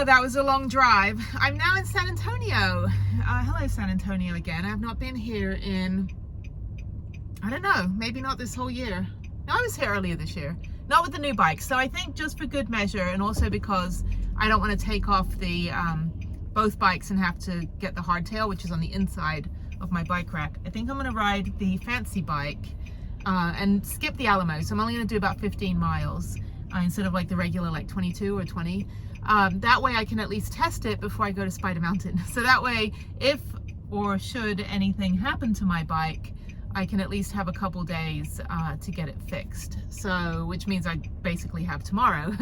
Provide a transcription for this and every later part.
Oh, that was a long drive. I'm now in San Antonio. Hello, San Antonio again. I have not been here in, I don't know, maybe not this whole year. No, I was here earlier this year. Not with the new bike. So I think just for good measure, and also because I don't want to take off the both bikes and have to get the hardtail, which is on the inside of my bike rack. I think I'm going to ride the fancy bike and skip the Alamo. So I'm only going to do about 15 miles instead of like the regular like 22 or 20. That way I can at least test it before I go to Spider Mountain. So that way, if or should anything happen to my bike, I can at least have a couple days to get it fixed. So, which means I basically have tomorrow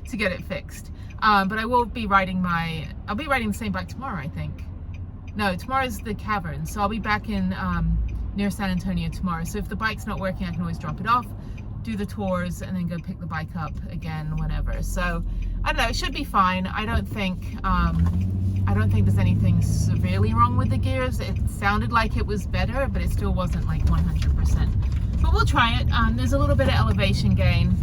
to get it fixed. But I will be riding I'll be riding the same bike tomorrow, I think. No, tomorrow's the Cavern. So I'll be back in near San Antonio tomorrow. So if the bike's not working, I can always drop it off, do the tours, and then go pick the bike up again whenever. So I don't know, it should be fine. I don't think there's anything severely wrong with the gears. It sounded like it was better, but it still wasn't like 100%. But we'll try it. There's a little bit of elevation gain.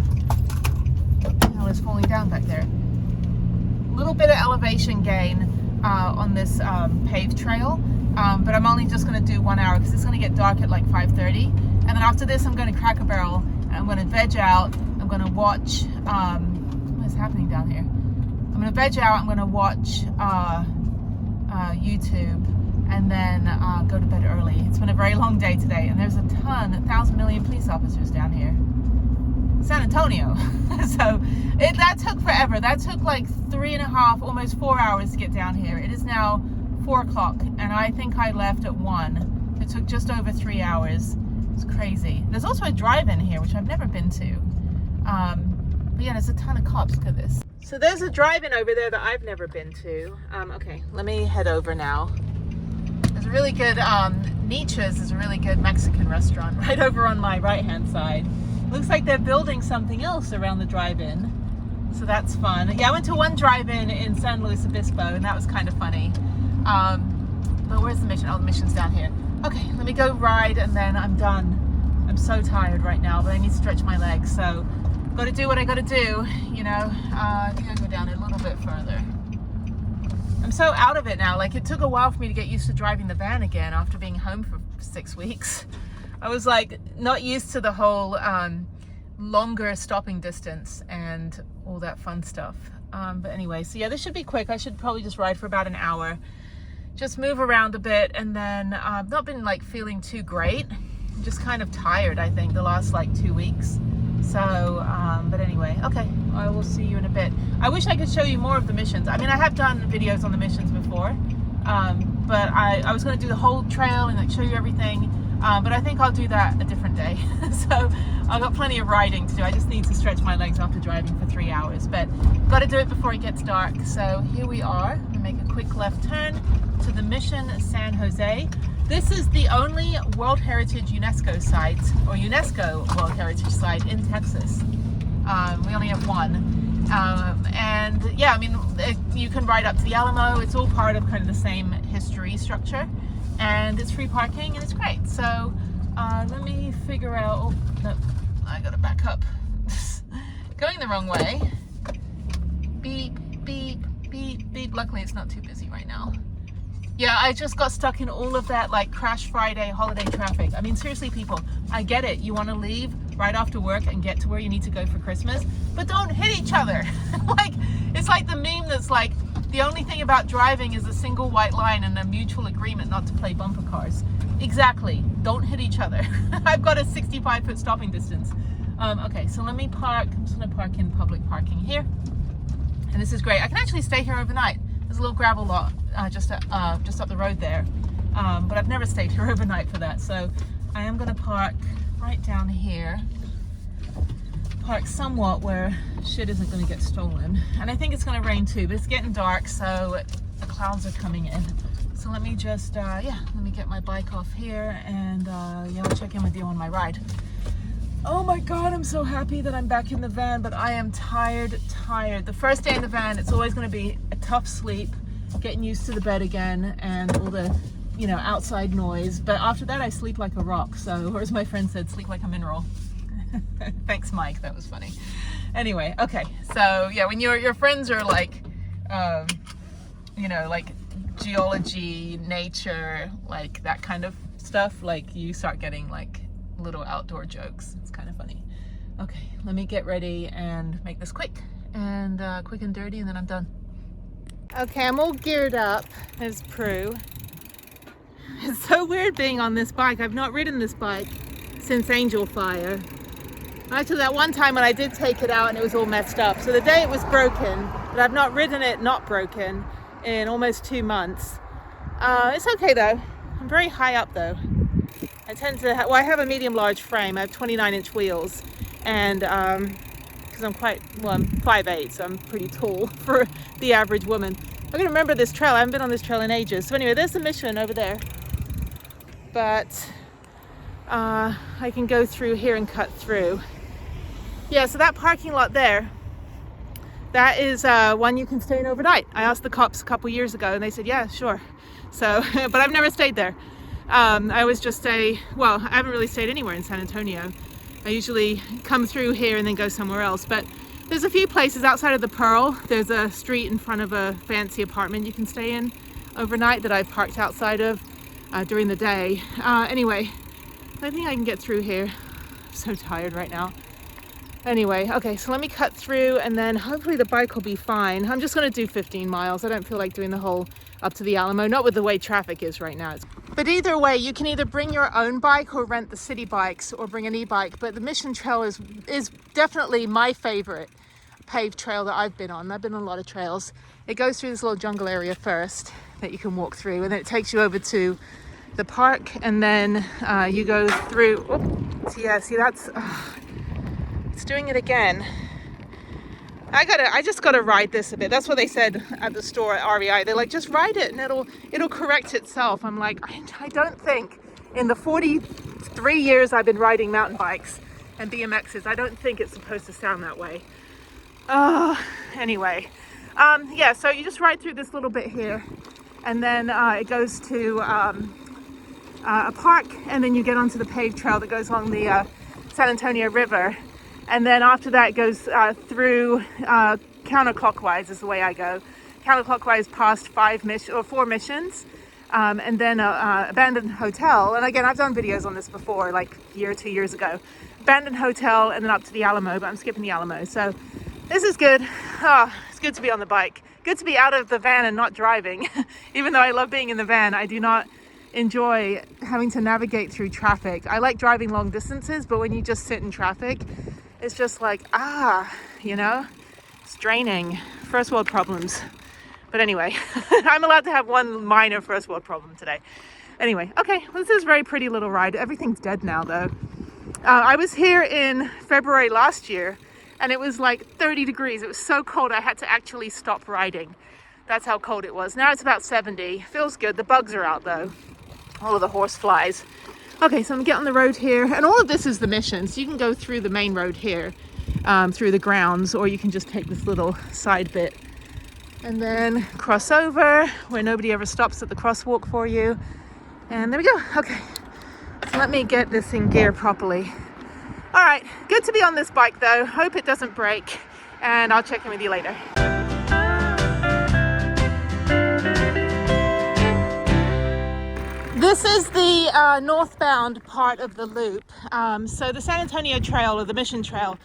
Oh, it's falling down back there. A little bit of elevation gain on this paved trail, but I'm only just going to do 1 hour because it's going to get dark at like 5:30. And then after this, I'm going to Cracker Barrel. And I'm going to veg out. I'm going to watch. What's happening down here? I'm going to veg out. I'm going to watch YouTube, and then go to bed early. It's been a very long day today, and there's 1,000 million police officers down here. San Antonio. So that took forever. That took like 3.5, almost 4 hours to get down here. It is now 4 o'clock, and I think I left at 1. It took just over 3 hours. It's crazy. There's also a drive-in here, which I've never been to. But yeah, there's a ton of cops. Look at this. So there's a drive-in over there that I've never been to. Okay, let me head over now. There's a really good, Nietzsche's is a really good Mexican restaurant right over on my right-hand side. Looks like they're building something else around the drive-in. So that's fun. Yeah, I went to one drive-in in San Luis Obispo, and that was kind of funny. But where's the mission? Oh, the mission's down here. Okay, let me go ride, and then I'm done. I'm so tired right now, but I need to stretch my legs, so got to do what I got to do, you know. I think I'll go down a little bit further. I'm so out of it now. Like, it took a while for me to get used to driving the van again after being home for 6 weeks. I was like not used to the whole longer stopping distance and all that fun stuff. But anyway, so yeah, this should be quick. I should probably just ride for about an hour, just move around a bit, and then I've not been like feeling too great. I'm just kind of tired, I think, the last like 2 weeks. So, but anyway, okay, I will see you in a bit. I wish I could show you more of the missions. I mean, I have done videos on the missions before, but I was going to do the whole trail and like show you everything, but I think I'll do that a different day. So I've got plenty of riding to do. I just need to stretch my legs after driving for 3 hours, but got to do it before it gets dark. So here we are. I'm going to make a quick left turn to the Mission San Jose. This is the only World Heritage UNESCO site, or UNESCO World Heritage site in Texas. We only have one. And yeah, I mean, you can ride up to the Alamo. It's all part of kind of the same history structure. And it's free parking, and it's great. So let me figure out, oh, no, I gotta back up. Going the wrong way. Beep, beep, beep, beep. Luckily, it's not too busy right now. Yeah, I just got stuck in all of that like Crash Friday holiday traffic. I mean, seriously, people, I get it. You want to leave right after work and get to where you need to go for Christmas, but don't hit each other. Like, it's like the meme that's like, the only thing about driving is a single white line and a mutual agreement not to play bumper cars. Exactly. Don't hit each other. I've got a 65-foot stopping distance. Okay, so let me park. I'm just going to park in public parking here. And this is great. I can actually stay here overnight. There's a little gravel lot just up the road there, but I've never stayed here overnight for that. So I am going to park right down here, park somewhat where shit isn't going to get stolen. And I think it's going to rain too, but it's getting dark, so the clouds are coming in. So let me just let me get my bike off here, and yeah, I'll check in with you on my ride. Oh my God, I'm so happy that I'm back in the van, but I am tired. The first day in the van, it's always going to be a tough sleep, getting used to the bed again and all the, you know, outside noise. But after that, I sleep like a rock. So, or as my friend said, sleep like a mineral. Thanks, Mike. That was funny. Anyway, okay. So yeah, when your friends are like you know, like geology, nature, like that kind of stuff, like you start getting like little outdoor jokes. It's kind of funny. Okay, let me get ready and make this quick and dirty, and then I'm done. Okay, I'm all geared up as Prue. It's so weird being on this bike. I've not ridden this bike since Angel Fire. Actually, that one time when I did take it out and it was all messed up. So the day it was broken, but I've not ridden it not broken in almost 2 months. It's okay though. I'm very high up though. I tend to, well, I have a medium large frame. I have 29-inch wheels, and because I'm quite, well, I'm 5'8", so I'm pretty tall for the average woman. I'm gonna remember this trail. I haven't been on this trail in ages. So anyway, there's the mission over there. But I can go through here and cut through. Yeah, so that parking lot there, that is one you can stay in overnight. I asked the cops a couple years ago and they said, yeah, sure. So, but I've never stayed there. I always just stay, well, I haven't really stayed anywhere in San Antonio. I usually come through here and then go somewhere else. But there's a few places outside of the Pearl. There's a street in front of a fancy apartment you can stay in overnight that I've parked outside of during the day. Anyway, I think I can get through here. I'm so tired right now. Anyway, okay, so let me cut through and then hopefully the bike will be fine. I'm just gonna do 15 miles. I don't feel like doing the whole up to the Alamo, not with the way traffic is right now. But either way, you can either bring your own bike or rent the city bikes or bring an e-bike. But the Mission Trail is definitely my favorite paved trail that I've been on. I've been on a lot of trails. It goes through this little jungle area first that you can walk through, and then it takes you over to the park, and then you go through, oh, yeah, see that's, it's doing it again. I just gotta ride this a bit. That's what they said at the store at REI. They're like, just ride it and it'll correct itself. I'm like, I don't think in the 43 years I've been riding mountain bikes and BMXs, I don't think it's supposed to sound that way. Anyway, yeah, so you just ride through this little bit here, and then it goes to a park, and then you get onto the paved trail that goes along the San Antonio River. And then after that it goes through counterclockwise is the way I go. Counterclockwise past 4 missions, and then abandoned hotel. And again, I've done videos on this before, like a year or 2 years ago. Abandoned hotel and then up to the Alamo, but I'm skipping the Alamo. So this is good. Oh, it's good to be on the bike. Good to be out of the van and not driving. Even though I love being in the van, I do not enjoy having to navigate through traffic. I like driving long distances, but when you just sit in traffic, it's just like, you know, it's draining. First world problems. But anyway, I'm allowed to have one minor first world problem today. Anyway, okay, well, this is a very pretty little ride. Everything's dead now though. I was here in February last year and it was like 30 degrees. It was so cold I had to actually stop riding. That's how cold it was. Now it's about 70. Feels good. The bugs are out though. All of the horse flies. Okay, so I'm getting on the road here, and all of this is the mission. So you can go through the main road here, through the grounds, or you can just take this little side bit and then cross over where nobody ever stops at the crosswalk for you. And there we go. Okay, so let me get this in gear properly. All right, good to be on this bike though. Hope it doesn't break, and I'll check in with you later. This is the northbound part of the loop. So the San Antonio Trail, or the Mission Trail,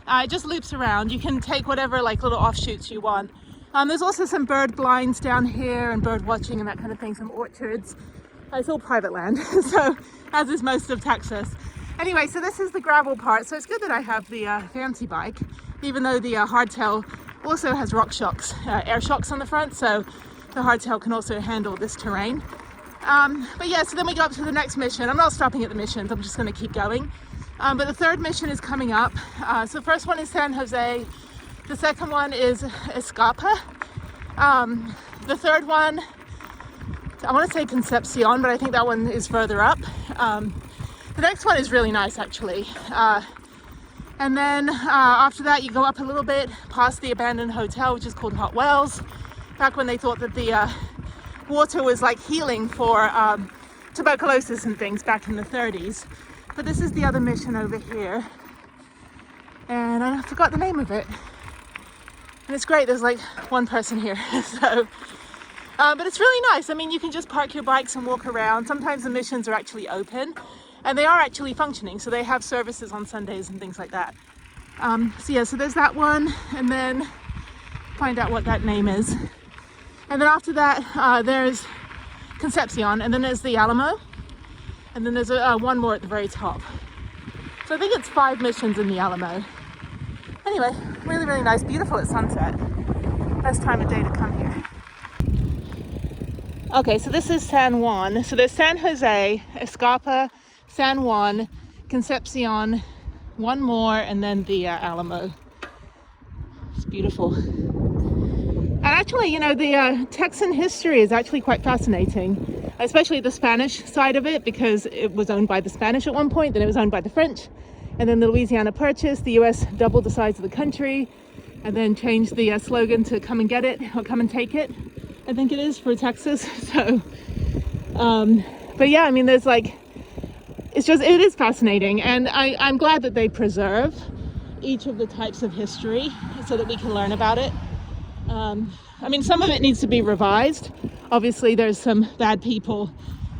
it just loops around. You can take whatever like little offshoots you want. There's also some bird blinds down here and bird watching and that kind of thing, some orchards. It's all private land, so as is most of Texas. Anyway, so this is the gravel part. So it's good that I have the fancy bike, even though the hardtail also has rock shocks, air shocks on the front, so the hardtail can also handle this terrain. But yeah, so then we go up to the next mission. I'm not stopping at the missions, I'm just going to keep going. But the third mission is coming up. So the first one is San Jose. The second one is Escapa. The third one, I want to say Concepcion, but I think that one is further up. The next one is really nice actually. And then after that you go up a little bit past the abandoned hotel, which is called Hot Wells. Back when they thought that the water was like healing for tuberculosis and things back in the 30s. But this is the other mission over here. And I forgot the name of it. And it's great, there's like one person here. So, but it's really nice. I mean, you can just park your bikes and walk around. Sometimes the missions are actually open and they are actually functioning. So they have services on Sundays and things like that. So yeah, so there's that one, and then find out what that name is. And then after that, there's Concepcion, and then there's the Alamo, and then there's one more at the very top. So I think it's 5 missions in the Alamo. Anyway, really, really nice, beautiful at sunset. Best time of day to come here. Okay, so this is San Juan. So there's San Jose, Escapa, San Juan, Concepcion, one more, and then the Alamo. It's beautiful. And actually, you know, the Texan history is actually quite fascinating, especially the Spanish side of it, because it was owned by the Spanish at one point, then it was owned by the French, and then the Louisiana Purchase, the US doubled the size of the country, and then changed the slogan to come and get it, or come and take it, I think it is, for Texas. So, but yeah, I mean, there's like, it is fascinating, and I'm glad that they preserve each of the types of history so that we can learn about it. I mean, some of it needs to be revised. Obviously, there's some bad people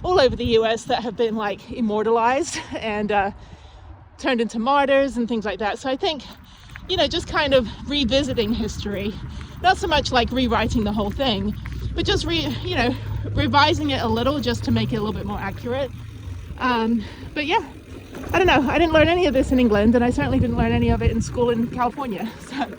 all over the US that have been like immortalized and turned into martyrs and things like that. So I think, you know, just kind of revisiting history, not so much like rewriting the whole thing, but just revising it a little just to make it a little bit more accurate. But yeah, I don't know. I didn't learn any of this in England, and I certainly didn't learn any of it in school in California. So,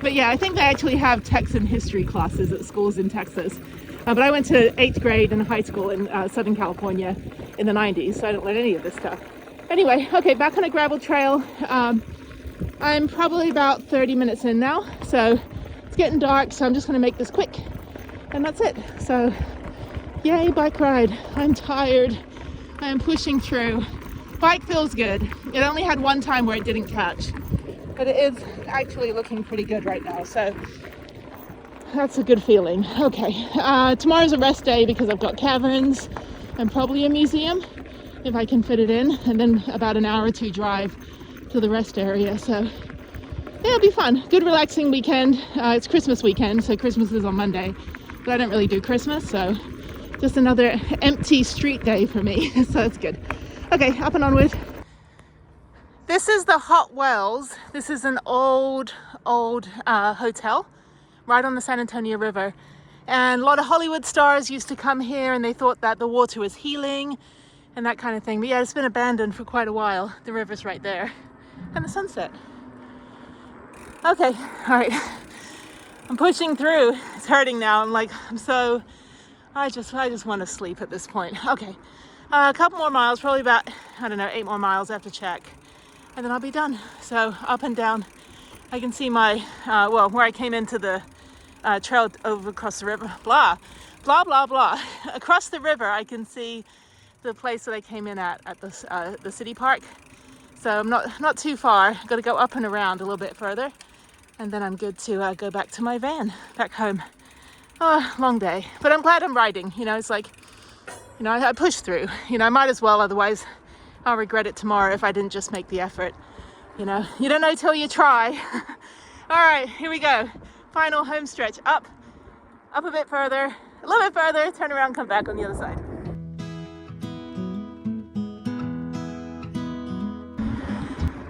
but yeah, I think they actually have Texan history classes at schools in Texas. But I went to 8th grade in high school in Southern California in the 90s, so I didn't learn any of this stuff. Anyway, okay, back on a gravel trail. I'm probably about 30 minutes in now, so it's getting dark, so I'm just gonna make this quick, and that's it. So, yay, bike ride. I'm tired. I am pushing through. Bike feels good. It only had one time where it didn't catch, but it is actually looking pretty good right now, so that's a good feeling. Okay, tomorrow's a rest day because I've got caverns and probably a museum if I can fit it in, and then about an hour or 2 drive to the rest area. So yeah, it'll be fun. Good relaxing weekend. It's Christmas weekend, so Christmas is on Monday, but I don't really do Christmas, so just another empty street day for me. So it's good. Okay, up and onward. This is the Hot Wells. This is an old hotel right on the San Antonio River. And a lot of Hollywood stars used to come here, and they thought that the water was healing and that kind of thing. But yeah, it's been abandoned for quite a while. The river's right there. And the sunset. Okay, all right. I'm pushing through. It's hurting now. I just want to sleep at this point. Okay, a couple more miles, probably about, I don't know, 8 more miles, I have to check, and then I'll be done. So up and down, I can see my, where I came into the trail over across the river, blah, blah, blah, blah. Across the river, I can see the place that I came in at the city park. So I'm not too far. Got to go up and around a little bit further, and then I'm good to go back to my van, back home. Oh, long day, but I'm glad I'm riding. You know, it's like, you know, I push through. You know, I might as well, otherwise I'll regret it tomorrow if I didn't just make the effort. You know, you don't know till you try. All right, here we go. Final home stretch. Up a bit further, a little bit further, turn around, come back on the other side.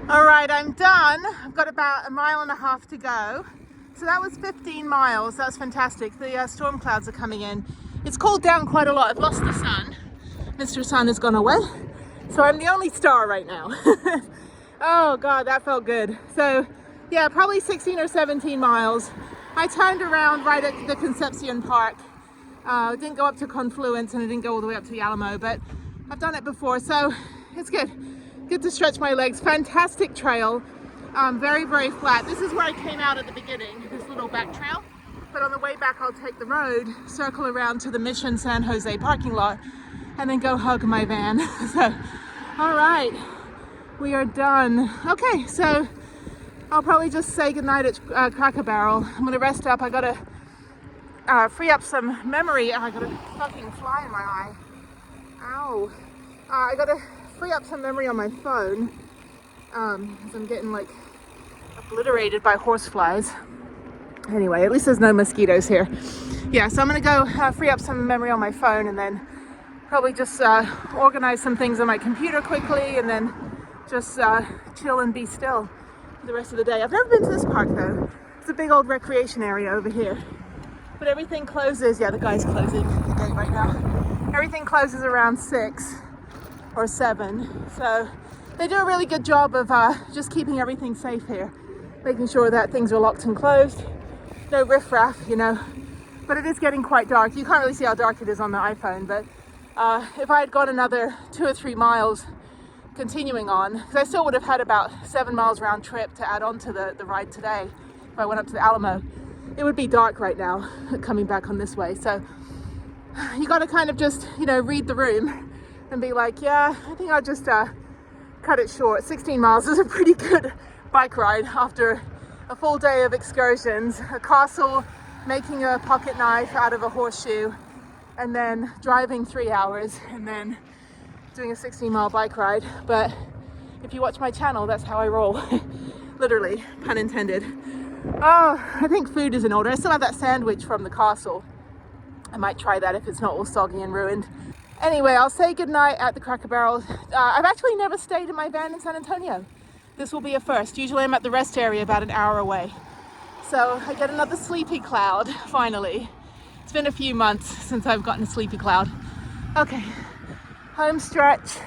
All right, I'm done. I've got about 1.5 miles to go. So that was 15 miles. That's fantastic. The storm clouds are coming in. It's cooled down quite a lot. I've lost the sun. Mr. Sun has gone away. So I'm the only star right now. Oh God, that felt good. So yeah, probably 16 or 17 miles. I turned around right at the Concepcion Park. Didn't go up to Confluence, and I didn't go all the way up to the Alamo, but I've done it before, so it's good. Good to stretch my legs. Fantastic trail. Very, very flat. This is where I came out at the beginning, this little back trail. But on the way back, I'll take the road, circle around to the Mission San Jose parking lot, and then go hug my van. So, all right, we are done. Okay, so I'll probably just say goodnight at Cracker Barrel. I'm gonna rest up. I gotta free up some memory. I got a fucking fly in my eye. Ow. I gotta free up some memory on my phone, because I'm getting like obliterated by horseflies. Anyway, at least there's no mosquitoes here. Yeah, so I'm gonna go free up some memory on my phone and then probably just organize some things on my computer quickly and then just chill and be still for the rest of the day. I've never been to this park though. It's a big old recreation area over here. But everything closes, yeah, the guy's closing the gate right now. Everything closes around 6 or 7. So they do a really good job of just keeping everything safe here. Making sure that things are locked and closed. No riffraff, you know. But it is getting quite dark. You can't really see how dark it is on the iPhone, but if I had gone another 2 or 3 miles continuing on, because I still would have had about 7 miles round trip to add on to the ride today if I went up to the Alamo, it would be dark right now coming back on this way. So you got to kind of just, you know, read the room and be like, yeah, I think I'll just cut it short. 16 miles is a pretty good bike ride after a full day of excursions, a castle, making a pocket knife out of a horseshoe, and then driving 3 hours and then doing a 16-mile bike ride. But if you watch my channel, that's how I roll. Literally, pun intended. Oh, I think food is in order. I still have that sandwich from the castle. I might try that if it's not all soggy and ruined. Anyway, I'll say goodnight at the Cracker Barrel. I've actually never stayed in my van in San Antonio. This will be a first. Usually I'm at the rest area about an hour away. So I get another sleepy cloud, finally. It's been a few months since I've gotten a sleepy cloud. Okay, home stretch.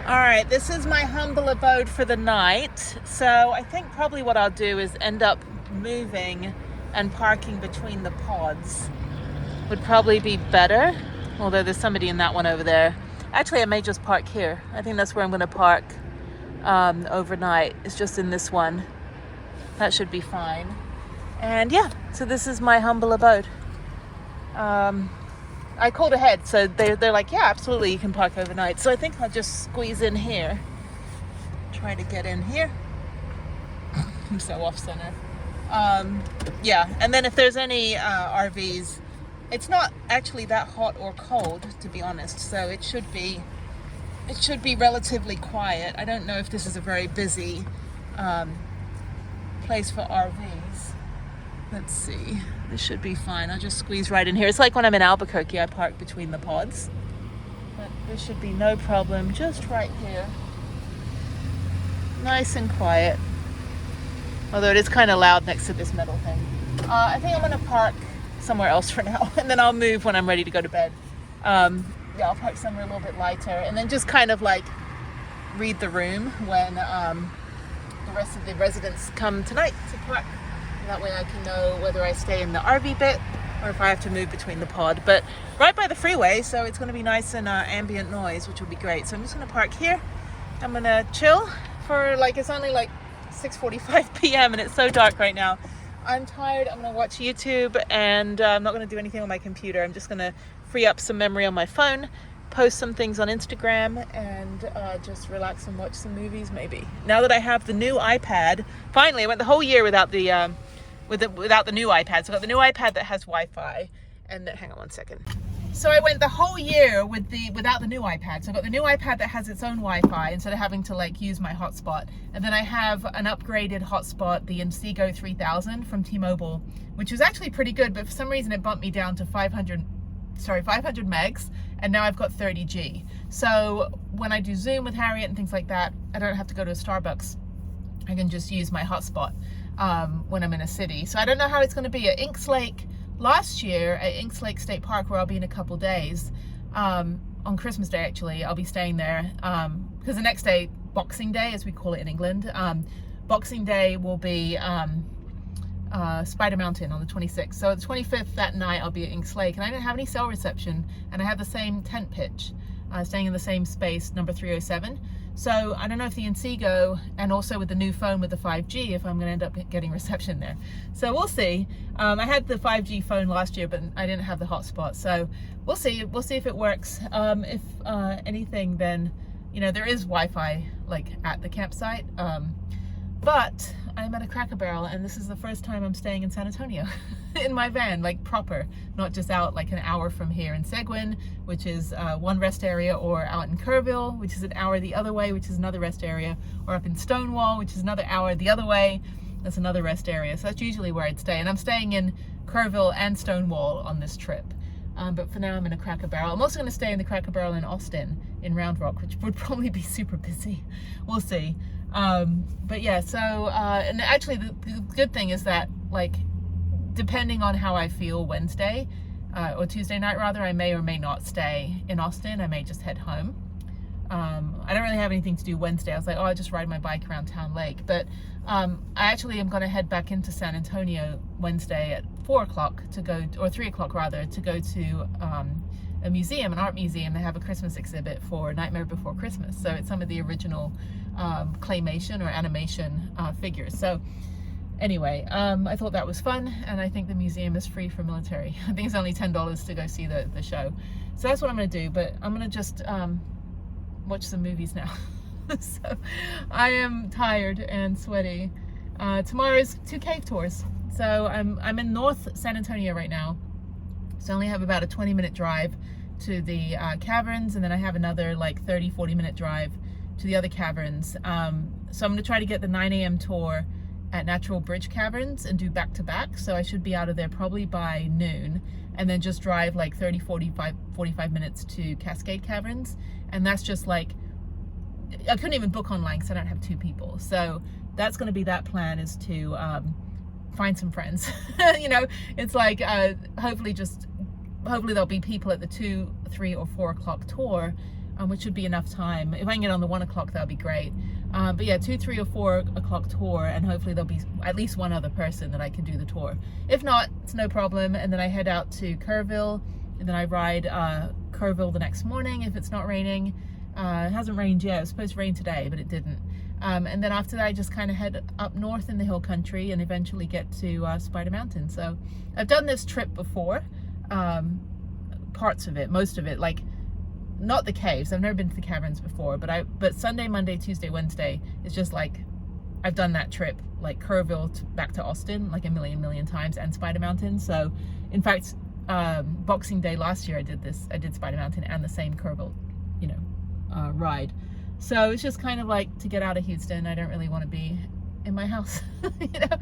All right, this is my humble abode for the night. So I think probably what I'll do is end up moving and parking between the pods. Would probably be better, although there's somebody in that one over there. Actually, I may just park here. I think that's where I'm going to park overnight. It's just in this one. That should be fine. And yeah, so this is my humble abode. I called ahead, so they're like, yeah, absolutely, you can park overnight. So I think I'll just squeeze in here. Try to get in here. I'm so off center. Yeah, and then if there's any RVs, it's not actually that hot or cold, to be honest, so it should be relatively quiet. I don't know if this is a very busy place for RVs. Let's see. This should be fine. I'll just squeeze right in here. It's like when I'm in Albuquerque, I park between the pods. But this should be no problem. Just right here. Nice and quiet. Although it is kind of loud next to this metal thing. I think I'm going to park somewhere else for now. And then I'll move when I'm ready to go to bed. Yeah, I'll park somewhere a little bit lighter. And then just kind of like read the room when the rest of the residents come tonight to park. That way I can know whether I stay in the RV bit or if I have to move between the pod. But right by the freeway, so it's going to be nice and ambient noise, which will be great. So I'm just going to park here. I'm going to chill for it's only like 6:45 p.m. and it's so dark right now. I'm tired. I'm going to watch YouTube and I'm not going to do anything on my computer. I'm just going to free up some memory on my phone, post some things on Instagram, and just relax and watch some movies maybe. Now that I have the new iPad, finally, I went the whole year without the without the new iPad. So I got the new iPad that has Wi-Fi, and hang on one second. So I went the whole year without the new iPad. So I got the new iPad that has its own Wi-Fi instead of having to use my hotspot. And then I have an upgraded hotspot, the Inseego 3000 from T-Mobile, which was actually pretty good, but for some reason it bumped me down to 500 megs, and now I've got 30G. So when I do Zoom with Harriet and things like that, I don't have to go to a Starbucks. I can just use my hotspot when I'm in a city. So I don't know how it's going to be at Inks Lake. Last year at Inks Lake State Park, where I'll be in a couple days, on Christmas Day actually, I'll be staying there because the next day, Boxing Day as we call it in England, Boxing Day will be Spider Mountain on the 26th. So the 25th that night I'll be at Inks Lake, and I don't have any cell reception, and I have the same tent pitch, staying in the same space, number 307. So I don't know if the Inseego, and also with the new phone with the 5G, if I'm going to end up getting reception there. So we'll see. I had the 5G phone last year, but I didn't have the hotspot. So we'll see. We'll see if it works. If anything, then there is Wi-Fi at the campsite. But I'm at a Cracker Barrel, and this is the first time I'm staying in San Antonio in my van, like proper, not just out like an hour from here in Seguin, which is one rest area, or out in Kerrville, which is an hour the other way, which is another rest area, or up in Stonewall, which is another hour the other way. That's another rest area. So that's usually where I'd stay. And I'm staying in Kerrville and Stonewall on this trip. But for now I'm in a Cracker Barrel. I'm also going to stay in the Cracker Barrel in Austin, in Round Rock, which would probably be super busy. We'll see. But yeah, so, and actually the good thing is that, like, depending on how I feel Wednesday, or Tuesday night rather, I may or may not stay in Austin. I may just head home. I don't really have anything to do Wednesday. I was like, oh, I'll just ride my bike around Town Lake. But I actually am going to head back into San Antonio Wednesday at 4 o'clock to go, or 3 o'clock rather, to go to a museum, an art museum. They have a Christmas exhibit for Nightmare Before Christmas. So it's some of the original claymation or animation figures. So anyway, I thought that was fun, and I think the museum is free for military. I think it's only $10 to go see the show. So that's what I'm going to do, but I'm going to just watch some movies now. So I am tired and sweaty. Tomorrow is 2 cave tours. So I'm in North San Antonio right now. So I only have about a 20-minute drive to the caverns, and then I have another like 30-40 minute drive to the other caverns. So I'm going to try to get the 9 a.m. tour at Natural Bridge Caverns and do back-to-back. So I should be out of there probably by noon, and then just drive like 45 minutes to Cascade Caverns. And that's just like, I couldn't even book online because I don't have 2 people. So that's going to be that plan, is to find some friends. You know, it's like hopefully there'll be people at the 2, 3, or 4 o'clock tour, which should be enough time. If I can get on the 1 o'clock, that'll be great. But yeah, 2, 3, or 4 o'clock tour, and hopefully there'll be at least one other person that I can do the tour. If not, it's no problem. And then I head out to Kerrville, and then I ride Kerrville the next morning if it's not raining. It hasn't rained yet. It was supposed to rain today, but it didn't. And then after that, I just kind of head up north in the hill country and eventually get to Spider Mountain. So I've done this trip before, parts of it, most of it, like not the caves. I've never been to the caverns before, but Sunday, Monday, Tuesday, Wednesday is just like, I've done that trip, like Kerrville back to Austin, like a million times, and Spider Mountain. So in fact, Boxing Day last year, I did Spider Mountain and the same Kerrville, you know, ride. So it's just kind of like to get out of Houston. I don't really want to be in my house. You know,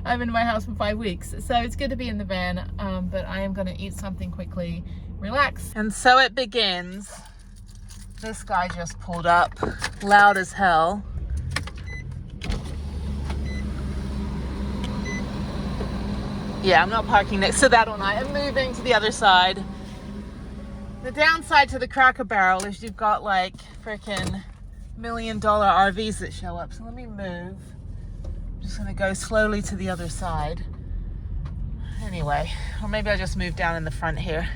I'm in my house for 5 weeks, so it's good to be in the van. But I am going to eat something quickly, relax. And so it begins. This guy just pulled up, loud as hell. Yeah, I'm not parking next to that all night. I'm moving to the other side. The downside to the Cracker Barrel is you've got like freaking $1 million RVs that show up. So let me move. I'm just gonna go slowly to the other side. Anyway, or maybe I'll just move down in the front here.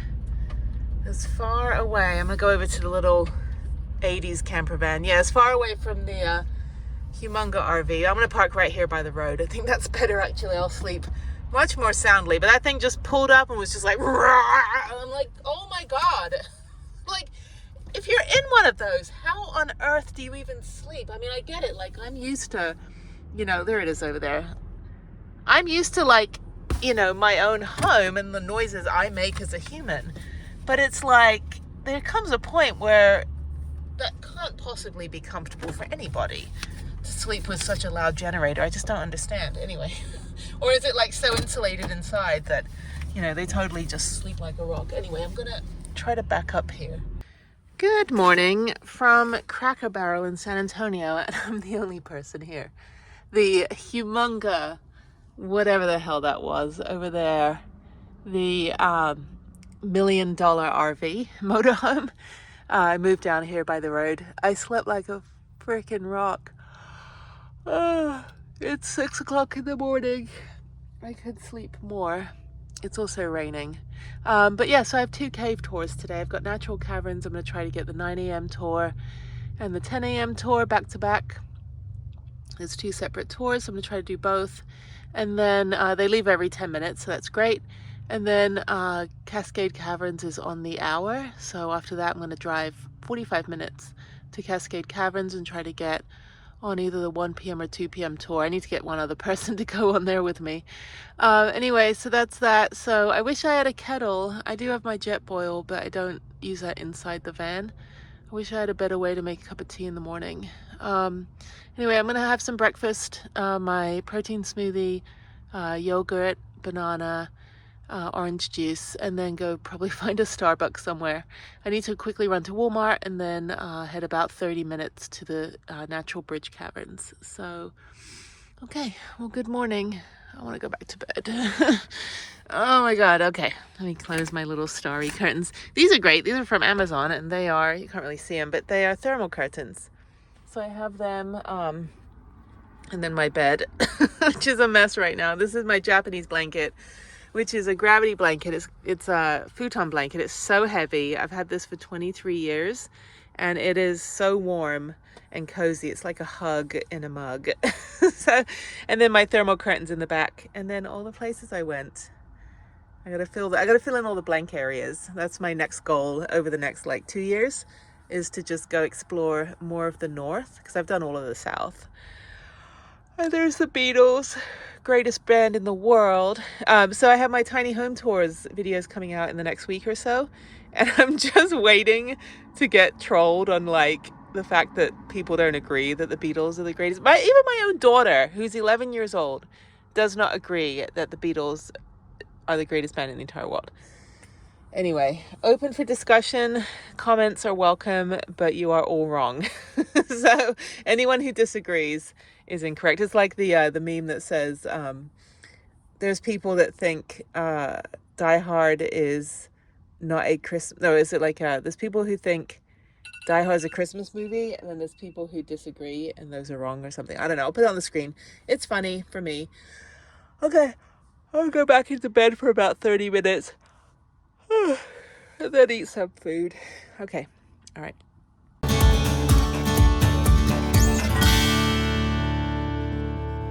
As far away, I'm gonna go over to the little 80s camper van. Yeah, as far away from the Humunga RV. I'm gonna park right here by the road. I think that's better actually. I'll sleep much more soundly. But that thing just pulled up and was just like, I'm like, oh my God. Like, if you're in one of those, how on earth do you even sleep? I mean, I get it. Like, I'm used to, you know, there it is over there. I'm used to, like, you know, my own home and the noises I make as a human. But it's like, there comes a point where that can't possibly be comfortable for anybody to sleep with such a loud generator. I just don't understand. Anyway. Or is it like so insulated inside that, you know, they totally just sleep like a rock? Anyway, I'm gonna try to back up here. Good morning from Cracker Barrel in San Antonio, and I'm the only person here. The Humunga, whatever the hell that was over there, the $1 million RV motorhome. I moved down here by the road. I slept like a freaking rock. It's 6 o'clock in the morning. I could sleep more. It's also raining. But yeah, so I have 2 cave tours today. I've got Natural Caverns. I'm going to try to get the 9 a.m. tour and the 10 a.m. tour back to back. There's 2 separate tours. So I'm going to try to do both. And then they leave every 10 minutes, so that's great. And then Cascade Caverns is on the hour. So after that, I'm going to drive 45 minutes to Cascade Caverns and try to get on either the 1 p.m. or 2 p.m. tour. I need to get one other person to go on there with me. Anyway, so that's that. So I wish I had a kettle. I do have my jet boil, but I don't use that inside the van. I wish I had a better way to make a cup of tea in the morning. Anyway, I'm gonna have some breakfast, my protein smoothie, yogurt, banana, orange juice, and then go probably find a Starbucks somewhere. I need to quickly run to Walmart and then head about 30 minutes to the Natural Bridge Caverns. So, okay, well, good morning. I want to go back to bed. Oh my God, okay. Let me close my little starry curtains. These are great. These are from Amazon, and they are, you can't really see them, but they are thermal curtains. So I have them, and then my bed, which is a mess right now. This is my Japanese blanket, which is a gravity blanket. It's a futon blanket. It's so heavy. I've had this for 23 years, and it is so warm and cozy. It's like a hug in a mug. So, and then my thermal curtains in the back, and then all the places I went. I gotta fill in all the blank areas. That's my next goal over the next like 2 years, is to just go explore more of the north, because I've done all of the south. And there's the Beatles, greatest band in the world. So I have my tiny home tours videos coming out in the next week or so, and I'm just waiting to get trolled on like the fact that people don't agree that the Beatles are the greatest. Even my own daughter, who's 11 years old, does not agree that the Beatles are the greatest band in the entire world. Anyway, open for discussion. Comments are welcome, but you are all wrong. So anyone who disagrees is incorrect. It's like the meme that says there's people that think Die Hard is not a Christmas. No, is it like there's people who think Die Hard is a Christmas movie, and then there's people who disagree, and those are wrong or something. I don't know. I'll put it on the screen. It's funny for me. Okay, I'll go back into bed for about 30 minutes. And then eat some food. Okay. All right.